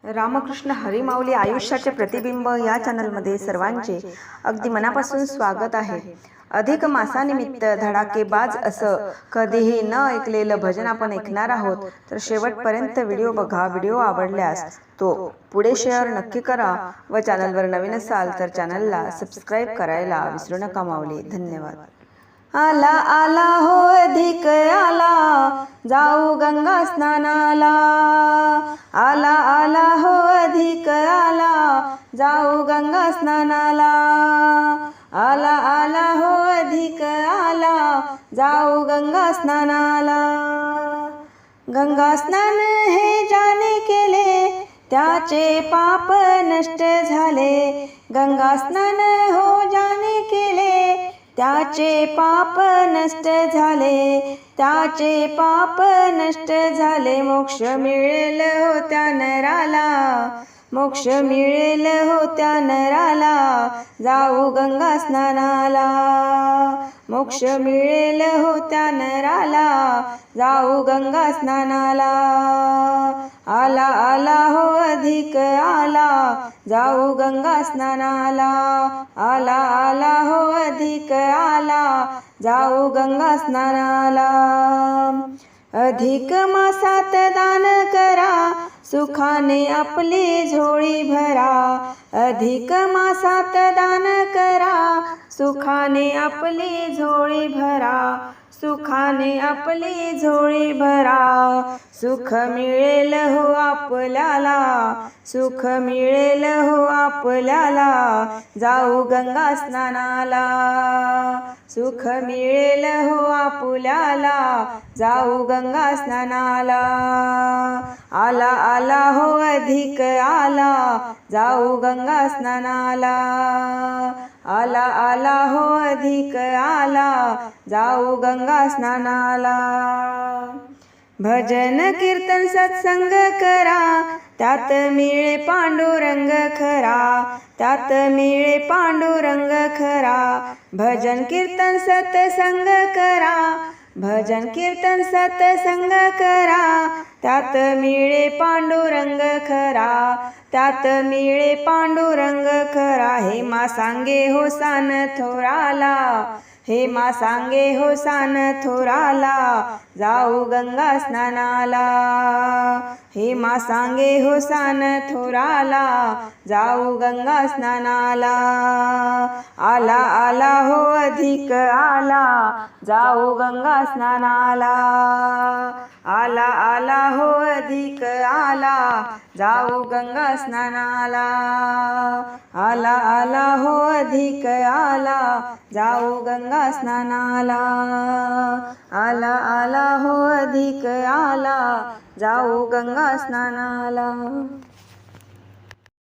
रामकृष्ण हरी माऊली आयुष्याचे प्रतिबिंब या चॅनलमध्ये सर्वांचे अगदी मनापासून स्वागत आहे। अधिक मासानिमित्त धडाकेबाज असं कधीही न ऐकलेलं भजन आपण ऐकणार आहोत, तर शेवटपर्यंत व्हिडिओ बघा। व्हिडिओ आवडल्यास तो पुढे शेअर नक्की करा व चॅनलवर नवीन असाल तर चॅनलला सबस्क्राइब करायला विसरू नका माऊली। धन्यवाद। आला आला हो अधिक आला, जाऊ गंगा स्नानाला। आला आला हो अधिक आला, जाऊ गंगा स्नानाला। आला आला हो अधिक आला, जाऊ गंगा स्नानाला। गंगा स्नान हे ज्याने केले, त्याचे पाप नष्ट झाले। गंगा स्नान हो ज्याने केले, त्याचे पाप नष्ट झाले। त्याचे पाप नष्ट झाले। मोक्ष मिळेल हो त्या नराला, मोक्ष मिळेल हो त्या नराला, जाऊ गंगा स्नानाला। मोक्ष मिळेल हो त्या नराला, जाऊ गंगा स्नानाला। आला आला हो अधिक आला, जाऊ गंगा स्नानाला। आला आला हो अधिक आला, जाऊ गंगा स्नानाला। अधिक मासात दान करा, सुखाने आपली झोळी भरा। अधिक मासात दान करा, सुखाने आपली झोळी भरा। सुखाने आपली झोळी भरा। सुख मिळेल हो आपल्याला, सुख मिळेल हो आपल्याला, जाऊ गंगा स्नानाला। सुख मिळेल हो आपल्याला, जाऊ गंगा स्नानाला। आला आला हो अधिक आला, जाऊ गंगा स्नानाला। आला आला हो अधिक आला, जाऊ गंगा स्नानाला। भजन कीर्तन सत्संग करा, त्यात मिळे पांडुरंग खरा। त्यात मिळे पांडुरंग खरा। भजन कीर्तन सत्संग करा, भजन कीर्तन सत्संग करा। त्यात मिळे पांडुरंग खरा। त्यात मिळे पांडुरंग खरा। हे मा सांगे हो सान थोराला, हे मा सांगे हो सान थोराला, जाऊ गंगा स्नानाला। हे मा सांगे हो सान थोराला, जाऊ गंगा स्नानाला। आला आला हो अधिक आला, जाऊ गंगा स्नानाला। आला आला हो अधिक आला, जाऊ गंगा स्नानाला। आला आला हो अधिक आला, जाऊ गंगा स्नानाला। आला आला हो अधिक आला, जाऊ गंगा स्नानाला।